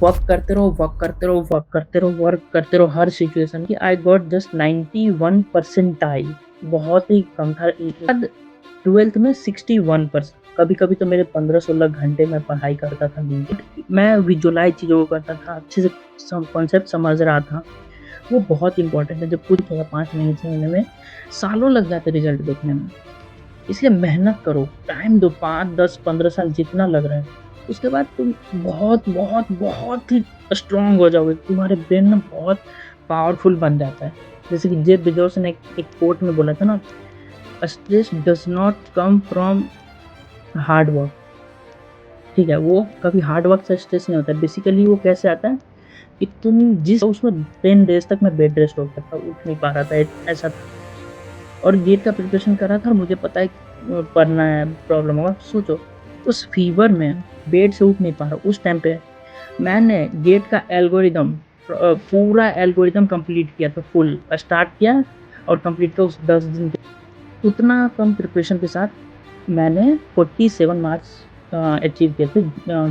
Work करते रहो, work करते रहो, वर्क करते रहो, वर्क करते रहो हर सिचुएशन की। आई गॉट जस्ट 91 परसेंटाइल, बहुत ही कम था। बाद 12th में 61%। कभी-कभी तो मेरे 15-16 घंटे मैं पढ़ाई करता था दिन के। मैं विजुअलाइज़ चीज़ों को करता था, अच्छे से सम कॉन्सेप्ट समझ रहा था। वो बहुत इम्पोर्टेंट है। जब कुछ होगा 5 महीने, 6 महीने में, सालों लग जाते रिज़ल्ट देखने में। इसलिए मेहनत करो, टाइम दो, 5, 10, 15 साल जितना लग रहा है। उसके बाद तुम बहुत, बहुत, बहुत ही स्ट्रॉन्ग हो जाओगे। तुम्हारे ब्रेन ना बहुत पावरफुल बन जाता है। जैसे कि जेफ बेज़ोस ने एक कोट में बोला था ना, stress does not come from hard work. ठीक है? वो कभी हार्ड वर्क से स्ट्रेस नहीं होता है। बेसिकली वो कैसे आता है कि तुम जिस उसमें 10 डेज़ तक मैं बेड रेस्ट हो गया था, उठ नहीं पा रहा था, ऐसा था। और गेट का प्रिपरेशन कर रहा था और मुझे पता है पढ़ना है, प्रॉब्लम होगा। सोचो, उस फीवर में बेड से उठ नहीं पा रहा, उस टाइम पे मैंने गेट का एल्गोरिदम पूरा एल्गोरिदम कंप्लीट किया था, फुल स्टार्ट किया और कंप्लीट किया उस 10 दिन के। उतना कम प्रिपरेशन के साथ मैंने 47 मार्क्स अचीव किए थे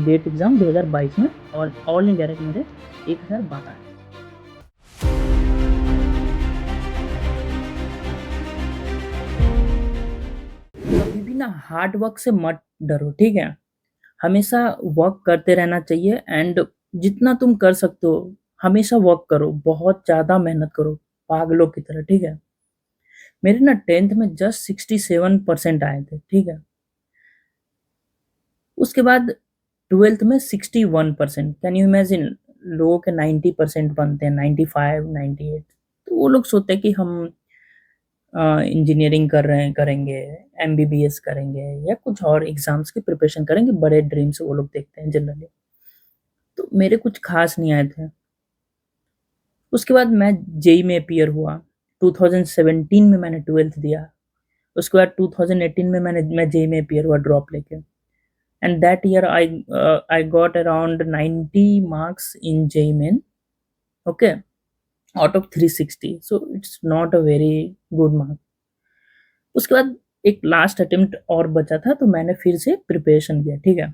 गेट एग्ज़ाम 2022 में, और ऑल इंडिया रैंक मेरे 1012। कभी भी ना हार्ड वर्क से मत डरो, ठीक है? हमेशा वर्क करते रहना चाहिए, एंड जितना तुम कर सकते हो, हमेशा वर्क करो, बहुत ज़्यादा मेहनत करो, पागलों की तरह, ठीक है? मेरे ना 10th में जस्ट 67% आए थे, ठीक है? उसके बाद 12th में 61%। Can you imagine? लोगों के 90% बनते हैं, 95, 98। तो वो लोग सोचते हैं कि हम इंजीनियरिंग कर रहे हैं, करेंगे, एमबीबीएस करेंगे या कुछ और एग्ज़ाम्स की प्रिपरेशन करेंगे, बड़े ड्रीम्स वो लोग देखते हैं जनरली। तो मेरे कुछ ख़ास नहीं आए थे। उसके बाद मैं जेईई में अपीयर हुआ। 2017 में मैंने 12th दिया। उसके बाद 2018 में मैं जेईई में अपीयर हुआ ड्रॉप लेके। And that year I got around 90 marks in JEE main, okay, out of 360, so it's not a very good mark. उसके बाद एक लास्ट अटेम्प्ट और बचा था, तो मैंने फिर से प्रिपरेशन किया, ठीक है?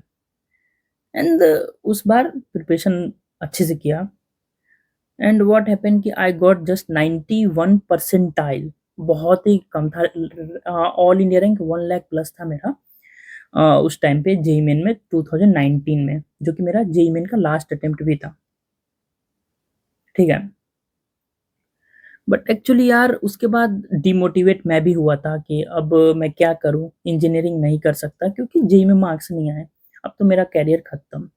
एंड उस बार प्रिपरेशन अच्छे से किया, एंड व्हाट हैपेंड कि आई गॉट जस्ट 91 परसेंटाइल, बहुत ही कम था। All India rank 1 lakh plus था मेरा उस टाइम पे जेईई मेन में 2019 में, जो कि मेरा जेईई मेन का लास्ट अटेम्प्ट भी था, ठीक है? बट एक्चुअली यार उसके बाद डिमोटिवेट मैं भी हुआ था कि अब मैं क्या करूँ? इंजीनियरिंग नहीं कर सकता क्योंकि जेईई में मार्क्स नहीं आए। अब तो मेरा करियर खत्म।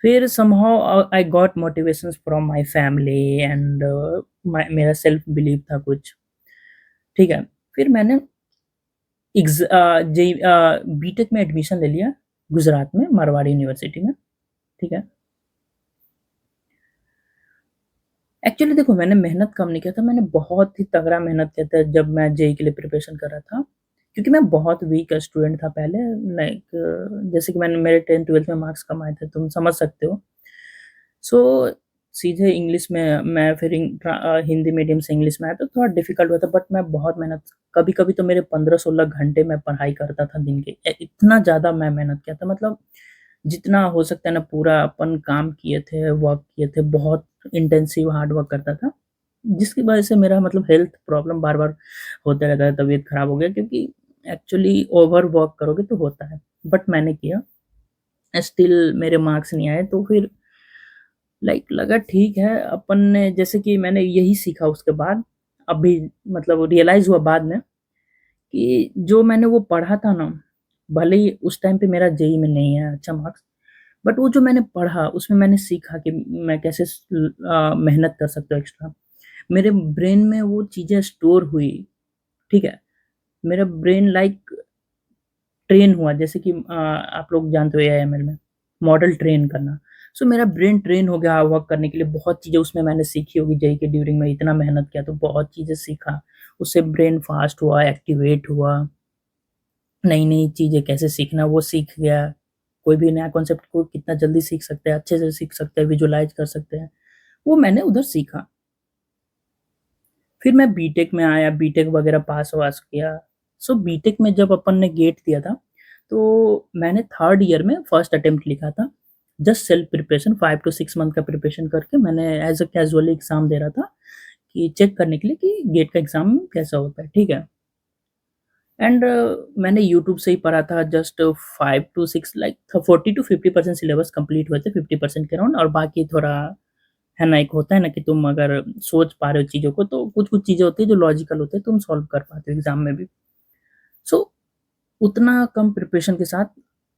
फिर somehow I got motivations from my family, and मेरा सेल्फ बिलीव था कुछ, ठीक है? फिर मैंने बीटेक में एडमिशन ले लिया गुजरात में, मारवाड़ी यूनिवर्सिटी में, ठीक है? एक्चुअली देखो, मैंने मेहनत कम नहीं किया था, मैंने बहुत ही तगड़ा मेहनत किया था जब मैं जेईई के लिए प्रिपरेशन कर रहा था। क्योंकि मैं बहुत वीक स्टूडेंट था पहले, लाइक जैसे कि मैंने मेरे 10th-12th में मार्क्स कम आए थे, तुम समझ सकते हो। सो सीधे इंग्लिश में मैं फिर हिंदी मीडियम से इंग्लिश में आया तो थोड़ा डिफ़िकल्ट हुआ था, बट मैं बहुत मेहनत, कभी-कभी तो मेरे 15-16 घंटे मैं पढ़ाई करता था दिन के। इतना ज़्यादा मैं मेहनत किया था, मतलब जितना हो सकता है ना पूरा अपन काम किए थे, वर्क किए थे, बहुत इंटेंसिव हार्ड वर्क करता था, जिसकी वजह से मेरा मतलब हेल्थ प्रॉब्लम बार-बार होता रहता है, तबीयत खराब हो गया, क्योंकि एक्चुअली ओवर वर्क करोगे तो होता है। बट मैंने किया, स्टिल मेरे मार्क्स नहीं आए, तो फिर लाइक लगा ठीक है, अपन ने जैसे कि मैंने यही सीखा उसके बाद, अभी मतलब रियलाइज़ हुआ बाद में कि जो मैंने वो पढ़ा था ना, भले ही उस टाइम पे मेरा जेईई में नहीं आया अच्छा मार्क्स, बट वो जो मैंने पढ़ा उसमें मैंने सीखा कि मैं कैसे मेहनत कर सकता हूँ एक्स्ट्रा। मेरे ब्रेन में वो चीज़ें स्टोर हुई, ठीक है? मेरा ब्रेन लाइक ट्रेन हुआ, जैसे कि आप लोग जानते हो एआईएमएल में मॉडल ट्रेन करना। सो मेरा ब्रेन ट्रेन हो गया वर्क करने के लिए, बहुत चीज़ें उसमें मैंने सीखी होगी जेईई के ड्यूरिंग में, इतना मेहनत किया तो बहुत चीज़ें सीखा। उससे ब्रेन फास्ट हुआ, एक्टिवेट हुआ, नई-नई चीज़ें कैसे सीखना वो सीख गया। कोई भी नया कॉन्सेप्ट को कितना जल्दी सीख सकते हैं, अच्छे से सीख सकते हैं, विजुअलाइज़ कर सकते हैं, वो मैंने उधर सीखा। फिर मैं बीटेक में आया, बीटेक वगैरह पास-वास किया। सो बीटेक में जब अपन ने गेट दिया था, तो मैंने 3rd ईयर में फर्स्ट अटेम्प्ट लिखा था, just self preparation 5 to 6 month का प्रिपरेशन करके मैंने एज़ अ कैज़ुअली एग्ज़ाम दे रहा था कि चेक करने के लिए कि गेट का एग्ज़ाम कैसा होता है, ठीक है? एंड मैंने यूट्यूब से ही पढ़ा था just 5 to 6 like 40 to 50% syllabus complete हुए थे, 50% के अराउंड और बाकी थोड़ा है ना, एक होता है ना कि तुम अगर सोच पा रहे हो चीज़ों को, तो कुछ-कुछ चीज़ें होती हैं जो लॉजिकल होते हैं, तुम सॉल्व कर पाते हो एग्ज़ाम में भी। सो उतना कम प्रिपरेशन के साथ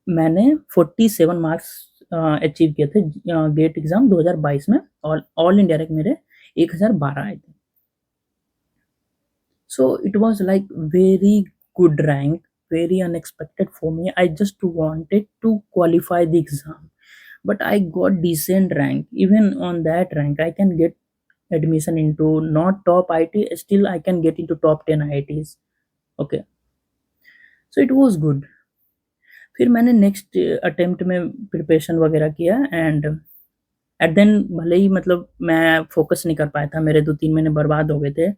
मैंने 47 मार्क्स अचीव किए थे गेट एग्ज़ाम 2022 में ऑल ऑल इंडिया रैंक मेरे 1012 आए थे। So it was like very good rank, very unexpected for me. I just wanted to qualify the exam, but I got decent rank. Even on that rank, I can get admission into not top IT, still I can get into top 10 IITs. Okay, so it was good. फिर मैंने next attempt में preparation वगैरह किया and eight then भले ही मतलब मैं focus नहीं कर पाया था, मेरे 2-3 महीने बर्बाद हो गए थे।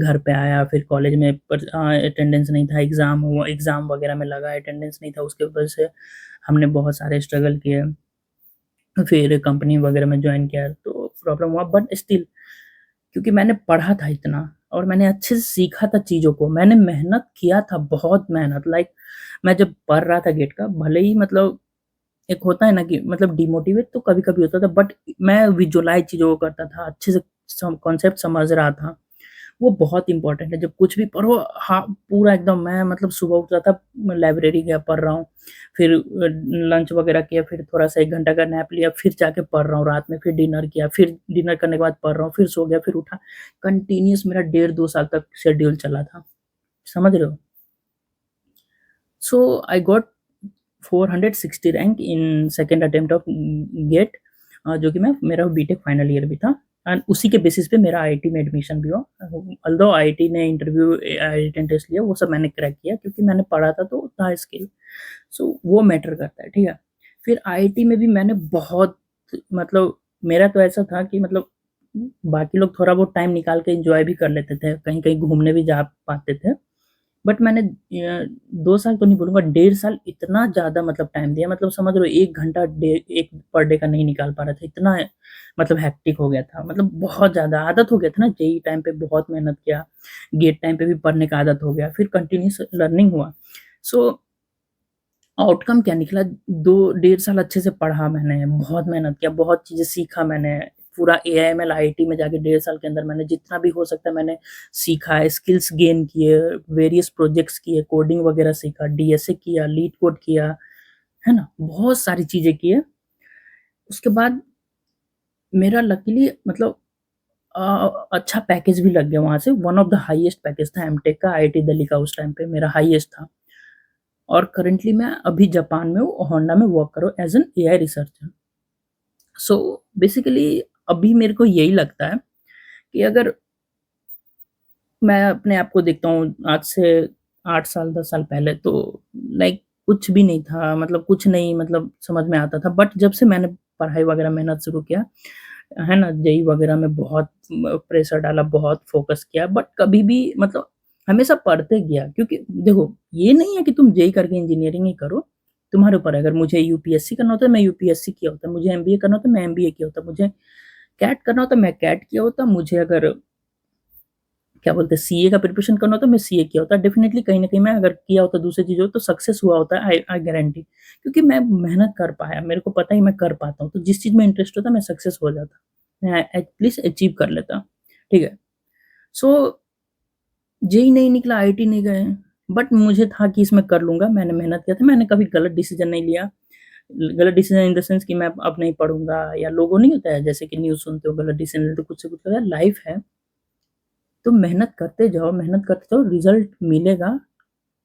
घर पे आया फिर कॉलेज में अटेंडेंस नहीं था, एग्ज़ाम हुआ, एग्ज़ाम वगैरह में लगा, अटेंडेंस नहीं था, उसके वजह से हमने बहुत सारे स्ट्रगल किए। फिर कंपनी वगैरह में जॉइन किया तो प्रॉब्लम हुआ बट स्टिल क्योंकि मैंने पढ़ा था इतना और मैंने अच्छे से सीखा था चीज़ों को, मैंने मेहनत किया था, बहुत मेहनत लाइक मैं जब पढ़ रहा था गेट का भले ही मतलब एक होता है ना कि मतलब डिमोटिवेट तो कभी-कभी होता था बट मैं विजुअलाइज़ चीज़ों को करता था, अच्छे से सम कॉन्सेप्ट समझ रहा था। वो बहुत इम्पोर्टेंट है, जब कुछ भी पढ़ो हाँ, पूरा एकदम मैं मतलब सुबह उठता था, लाइब्रेरी गया पढ़ रहा हूँ, फिर लंच वगैरह किया, फिर थोड़ा-सा 1 घंटा का नैप लिया, फिर जाके पढ़ रहा हूँ रात में, फिर डिनर किया, फिर डिनर करने के बाद पढ़ रहा हूँ, फिर सो गया, फिर उठा। कंटिन्यूअस मेरा डेढ़ 2 साल तक शेड्यूल चला था। समझ रहे हो? So I got 460 rank in second attempt of GATE जो कि मैं मेरा बीटेक फाइनल ईयर भी था एंड उसी के बेसिस पे मेरा आईआईटी में एडमिशन भी हुआ। ऑल्दो आईआईटी ने इंटरव्यू रिटन टेस्ट लिया, वो सब मैंने क्रैक किया क्योंकि मैंने पढ़ा था तो था स्किल। सो वो मैटर करता है, ठीक है? फिर आईआईटी में भी मैंने बहुत मतलब मेरा तो ऐसा था कि मतलब बाकी लोग थोड़ा बहुत टाइम निकाल के एन्जॉय भी कर लेते थे, कहीं-कहीं घूमने भी जा पाते थे। बट मैंने 2 साल तो नहीं बोलूँगा, डेढ़ साल इतना ज़्यादा मतलब टाइम दिया, मतलब समझ लो 1 घंटा डे 1 पर डे का नहीं निकाल पा रहा था, इतना मतलब हेक्टिक हो गया था, मतलब बहुत ज़्यादा आदत हो गया था ना, जेईई टाइम पे बहुत मेहनत किया, गेट टाइम पे भी पढ़ने का आदत हो गया, फिर कंटिन्यूअस लर्निंग हुआ। सो आउटकम क्या निकला, 2 डेढ़ साल अच्छे से पढ़ा मैंने, बहुत मेहनत किया, बहुत चीज़ें सीखा मैंने, पूरा एआईएमएल आईआईटी में जाके डेढ़ साल के अंदर मैंने जितना भी हो सकता है मैंने सीखा है, स्किल्स गेन किए, वेरियस प्रोजेक्ट्स किए, कोडिंग वगैरह सीखा, डीएसए किया, लीड कोड किया, है ना? बहुत सारी चीज़ें किए। उसके बाद मेरा लकीली मतलब अच्छा पैकेज भी लग गया वहाँ से, one of the highest package था एमटेक का, आईआईटी दिल्ली का उस टाइम पे मेरा हाईएस्ट था। और करंटली मैं अभी जापान में हूँ, होंडा में वर्क कर रहा हूँ as an AI researcher. So basically अभी मेरे को यही लगता है कि अगर मैं अपने आप को देखता हूँ आज से 8 साल 10 साल पहले तो लाइक कुछ भी नहीं था, मतलब कुछ नहीं मतलब समझ में आता था। बट जब से मैंने पढ़ाई वगैरह मेहनत शुरू किया, है ना, जेईई वगैरह में बहुत प्रेशर डाला, बहुत फ़ोकस किया बट कभी भी मतलब हमेशा पढ़ते गया क्योंकि देखो, ये नहीं है कि तुम जेईई करके इंजीनियरिंग ही करो, तुम्हारे ऊपर है। अगर मुझे यूपीएससी करना होता मैं यूपीएससी किया होता, मुझे एमबीए करना होता मैं एमबीए किया होता, मुझे कैट करना होता मैं कैट किया होता, मुझे अगर क्या बोलते हैं सीए का प्रिपरेशन करना होता मैं सीए किया होता। डेफ़िनिटली कहीं न कहीं मैं अगर किया होता दूसरी चीज़ों तो सक्सेस हुआ होता आई आई गारंटी क्योंकि मैं मेहनत कर पाया, मेरे को पता है मैं कर पाता हूँ, तो जिस चीज़ में इंटरेस्ट होता मैं सक्सेस हो जाता। मैं एटलीस्ट अचीव कर लेता, ठीक है? सो जेईई नहीं निकला, आईआईटी नहीं गए, बट मुझे था कि इसमें कर लूँगा, मैंने मेहनत किया था, मैंने कभी गलत डिसीज़न नहीं लिया। गलत डिसीज़न इन द सेंस कि मैं अब नहीं पढ़ूँगा या लोगों नहीं होता है जैसे कि न्यूज़ सुनते हो गलत डिसीज़न लेते हो, कुछ से कुछ होता है, लाइफ़ है, तो मेहनत करते जाओ, रिज़ल्ट मिलेगा।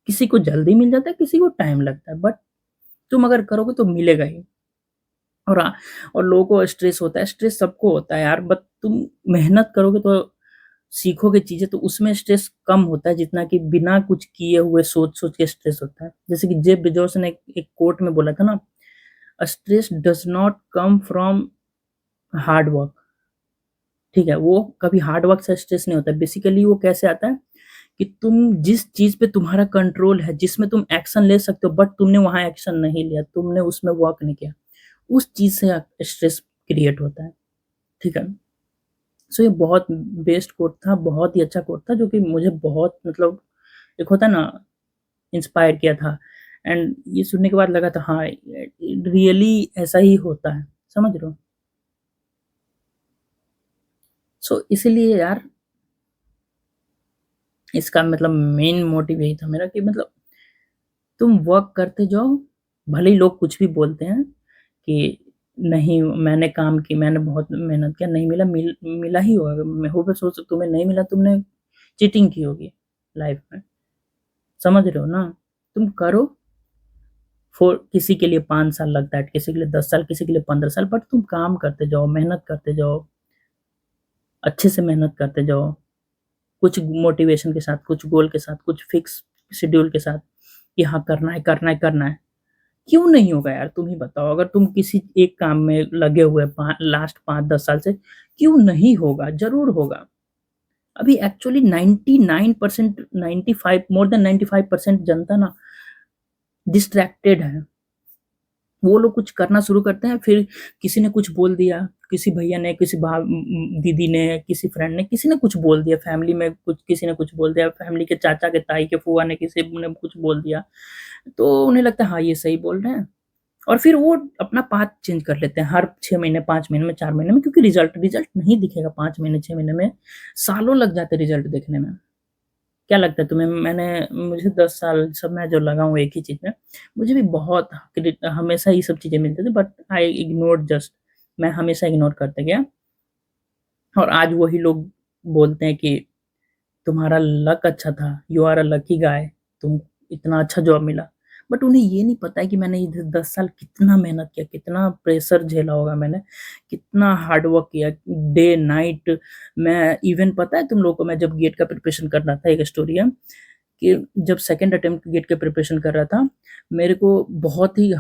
किसी को जल्दी मिल जाता है, किसी को टाइम लगता है, बट तुम अगर करोगे तो मिलेगा ही। और और लोगों को स्ट्रेस होता है, स्ट्रेस सबको होता है यार, बट तुम मेहनत करोगे तो सीखोगे चीज़ें, तो उसमें स्ट्रेस कम होता है जितना कि बिना कुछ किए हुए सोच-सोच के स्ट्रेस होता है। जैसे कि जेफ बेज़ोस ने एक एक कोट में बोला था ना, "a stress does not come from hard work." ठीक है? वो कभी हार्ड वर्क से स्ट्रेस नहीं होता है। बेसिकली वो कैसे आता है कि तुम जिस चीज़ पे तुम्हारा कंट्रोल है, जिसमें तुम एक्शन ले सकते हो बट तुमने वहाँ एक्शन नहीं लिया, तुमने उसमें वर्क नहीं किया। उस चीज़ से स्ट्रेस क्रिएट होता है, ठीक है? सो ये बहुत बेस्ट कोट था, बहुत ही अच्छा कोट था जो कि मुझे बहुत मतलब एक होता है ना इंस्पायर किया था एंड ये सुनने के बाद लगा था हाँ, रियली ऐसा ही होता है, समझ रहे हो? सो इसीलिए यार इसका मतलब मेन मोटिव यही था मेरा कि मतलब तुम वर्क करते जाओ, भले ही लोग कुछ भी बोलते हैं कि नहीं मैंने काम की, मैंने बहुत मेहनत किया, नहीं मिला मिला ही होगा। मैं हो भी सोच तुम्हें नहीं मिला तुमने चीटिंग की होगी लाइफ में, समझ रहे हो ना? तुम करो फॉर किसी के लिए 5 साल लगता है, किसी के लिए 10 साल, किसी के लिए 15 साल बट तुम काम करते जाओ, मेहनत करते जाओ, अच्छे से मेहनत करते जाओ, कुछ मोटिवेशन के साथ, कुछ गोल के साथ, कुछ फिक्स शेड्यूल के साथ कि हाँ, करना है, करना है, करना है। क्यों नहीं होगा यार तुम ही बताओ अगर तुम किसी एक काम में लगे हुए लास्ट 5-10 साल से क्यों नहीं होगा? ज़रूर होगा। अभी एक्चुअली 99% 95 मोर देन 95% जनता ना डिस्ट्रैक्टेड है। वो लोग कुछ करना शुरू करते हैं, फिर किसी ने कुछ बोल दिया, किसी भैया ने, किसी दीदी ने, किसी फ्रेंड ने, किसी ने कुछ बोल दिया, फैमिली में कुछ किसी ने कुछ बोल दिया, फैमिली के चाचा के, ताई के, फूआ ने, किसी ने कुछ बोल दिया, तो उन्हें लगता है हाँ, ये सही बोल रहे हैं और फिर वो अपना पाथ चेंज कर लेते हैं हर 6 महीने, 5 महीने में, 4 महीने में क्योंकि रिजल्ट नहीं दिखेगा 5 महीने, 6 महीने में, सालों लग जाते हैं रिजल्ट देखने में। क्या लगता है तुम्हें? मुझे 10 साल सब मैं जो लगा हूँ एक ही चीज़ में, मुझे भी बहुत हमेशा ये सब चीज़ें मिलती थी बट आई इग्नोर्ड जस्ट मैं हमेशा इग्नोर करते गया और आज वही लोग बोलते हैं कि तुम्हारा लक अच्छा था, you are a lucky guy, तुम इतना अच्छा जॉब मिला। बट उन्हें ये नहीं पता है कि मैंने ये 10 साल कितना मेहनत किया, कितना प्रेशर झेला होगा मैंने, कितना हार्ड वर्क किया, डे नाइट। मैं इवन पता है तुम लोगों को मैं जब गेट का प्रिपरेशन कर रहा था, एक स्टोरी है कि जब सेकंड अटेम्प्ट गेट के प्रिपरेशन कर रहा था, मेरे को बहुत ही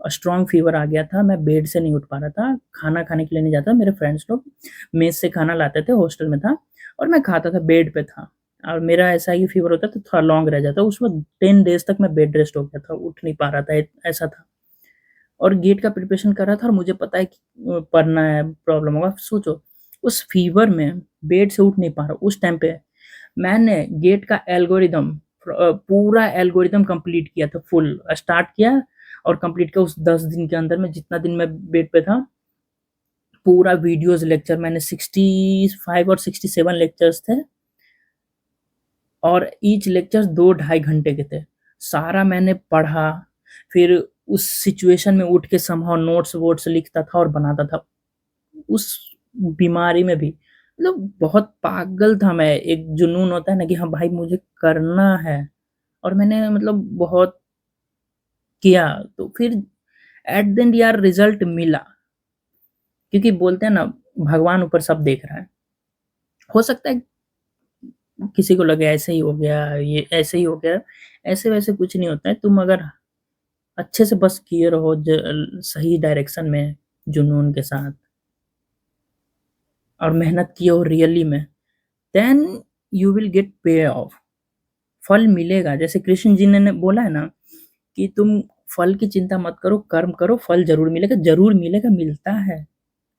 स्ट्रॉन्ग फीवर आ गया था, मैं बेड से नहीं उठ पा रहा था, खाना खाने के लिए नहीं जाता, मेरे फ्रेंड्स लोग मेस से खाना लाते थे, हॉस्टल में था और मैं खाता था, बेड पे था और मेरा ऐसा ही फीवर होता था, थोड़ा लॉन्ग रह जाता, उसमें 10 डेज़ तक मैं बेड रेस्ट हो गया था, उठ नहीं पा रहा था, ऐसा था और गेट का प्रिपरेशन कर रहा था और मुझे पता है कि पढ़ना है, प्रॉब्लम होगा। सोचो, उस फीवर में बेड से उठ नहीं पा रहा, उस टाइम पे मैंने गेट का पूरा एल्गोरिदम कंप्लीट किया था, फुल स्टार्ट किया और कंप्लीट किया उस 10 दिन के अंदर में, जितना दिन मैं बेड पे था, पूरा वीडियोज़ लेक्चर मैंने 65 और 67 लेक्चर्स थे और ईच लेक्चर 2 ढाई घंटे के थे। सारा मैंने पढ़ा, फिर उस सिचुएशन में उठ के समहाउ नोट्स-वोट्स लिखता था और बनाता था। उस बीमारी में भी मतलब बहुत पागल था मैं, एक जुनून होता है ना कि हाँ भाई मुझे करना है और मैंने मतलब बहुत किया, तो फिर एट द एंड यार रिज़ल्ट मिला। क्योंकि बोलते हैं ना भगवान ऊपर सब देख रहा है। हो सकता है किसी को लगे ऐसे ही हो गया, ये ऐसे ही हो गया, ऐसे-वैसे कुछ नहीं होता है। तुम अगर अच्छे से बस किए रहो सही डायरेक्शन में, जुनून के साथ और मेहनत किए हो रियली में, देन यू विल गेट पे ऑफ। फल मिलेगा। जैसे कृष्ण जी ने बोला है ना कि तुम फल की चिंता मत करो, कर्म करो, फल ज़रूर मिलेगा, मिलता है।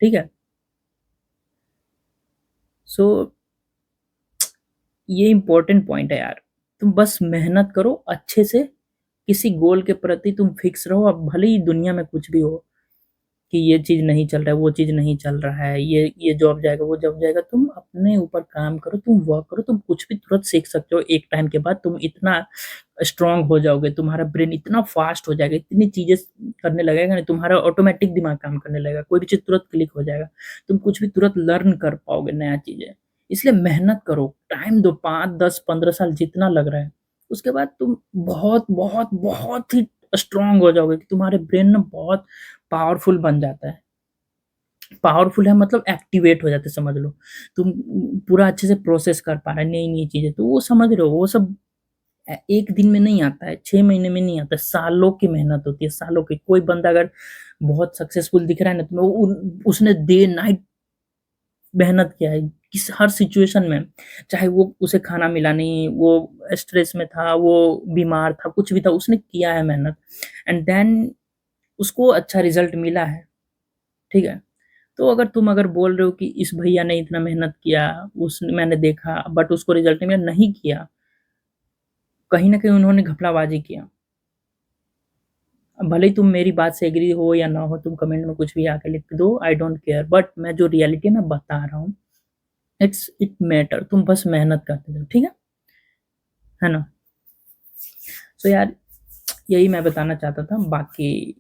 ठीक है? सो ये इम्पोर्टेंट पॉइंट है यार। तुम बस मेहनत करो अच्छे से, किसी गोल के प्रति तुम फिक्स रहो, अब भले ही दुनिया में कुछ भी हो कि ये चीज़ नहीं चल रहा है, वो चीज़ नहीं चल रहा है, ये जॉब जाएगा, वो जॉब जाएगा, तुम अपने ऊपर काम करो, तुम वर्क करो, तुम कुछ भी तुरंत सीख सकते हो। एक टाइम के बाद तुम इतना स्ट्रॉन्ग हो जाओगे, तुम्हारा ब्रेन इतना फास्ट हो जाएगा, इतनी चीज़ें करने लगेगा ना, तुम्हारा ऑटोमैटिक दिमाग काम करने लगेगा, कोई भी चीज़ तुरंत क्लिक हो जाएगा। तुम कुछ भी तुरंत लर्न कर पाओगे नया चीज़ें। इसलिए मेहनत करो, टाइम दो 5, 10, 15 साल जितना लग रहा है। उसके बाद तुम बहुत, बहुत, बहुत ही स्ट्रॉन्ग हो जाओगे कि तुम्हारे ब्रेन ना बहुत पावरफुल बन जाता है। पावरफुल है मतलब एक्टिवेट हो जाते हैं समझ लो। तुम पूरा अच्छे से प्रोसेस कर पा रहे हैं नई-नई चीज़ें, तो वो समझ रहे हो वो सब 1 दिन में नहीं आता है, 6 महीने में नहीं आता है, सालों की मेहनत होती है, सालों की। कोई बंदा अगर बहुत सक्सेसफुल दिख रहा है ना, तो वो उसने डे नाइट मेहनत किया है, किस हर सिचुएशन में, चाहे वो उसे खाना मिला नहीं, वो स्ट्रेस में था, वो बीमार था, कुछ भी था, उसने किया है मेहनत एंड देन उसको अच्छा रिज़ल्ट मिला है। ठीक है? तो अगर तुम बोल रहे हो कि इस भैया ने इतना मेहनत किया, उसने मैंने देखा बट उसको रिज़ल्ट नहीं मिला, नहीं किया। कहीं न कहीं उन्होंने घपलाबाज़ी किया। अब भले ही तुम मेरी बात से एग्री हो या ना हो, तुम कमेंट में कुछ भी आके लिख दो, आई डोंट केयर बट मैं जो रियलिटी है मैं बता रहा हूँ। इट मैटर तुम बस मेहनत करते जाओ, ठीक है ना? सो यार यही मैं बताना चाहता था, बाकी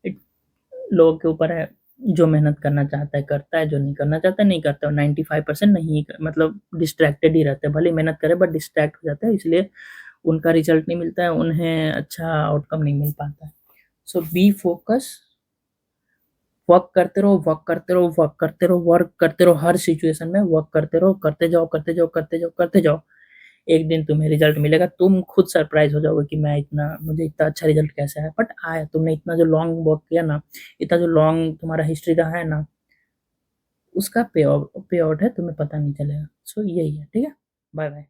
इट लोगों के ऊपर है, जो मेहनत करना चाहता है करता है, जो नहीं करना चाहता है नहीं करता है। 95% नहीं मतलब डिस्ट्रैक्टेड ही रहते हैं, भले ही मेहनत करे बट डिस्ट्रैक्ट हो जाता है, इसलिए उनका रिजल्ट नहीं मिलता है, उन्हें अच्छा आउटकम नहीं मिल पाता है। सो बी फोकस, वर्क करते रहो, वर्क करते रहो, वर्क करते रहो, वर्क करते रहो, हर सिचुएशन में वर्क करते रहो, करते जाओ, करते जाओ, करते जाओ, करते जाओ। एक दिन तुम्हें रिजल्ट मिलेगा, तुम खुद सरप्राइज़ हो जाओगे कि मैं इतना मुझे इतना अच्छा रिजल्ट कैसे आया? बट आया, तुमने इतना जो लॉन्ग वर्क किया ना, इतना जो लॉन्ग तुम्हारा हिस्ट्री रहा है ना, उसका पे आउट है, तुम्हें पता नहीं चलेगा। सो यही है, ठीक है? बाय-बाय।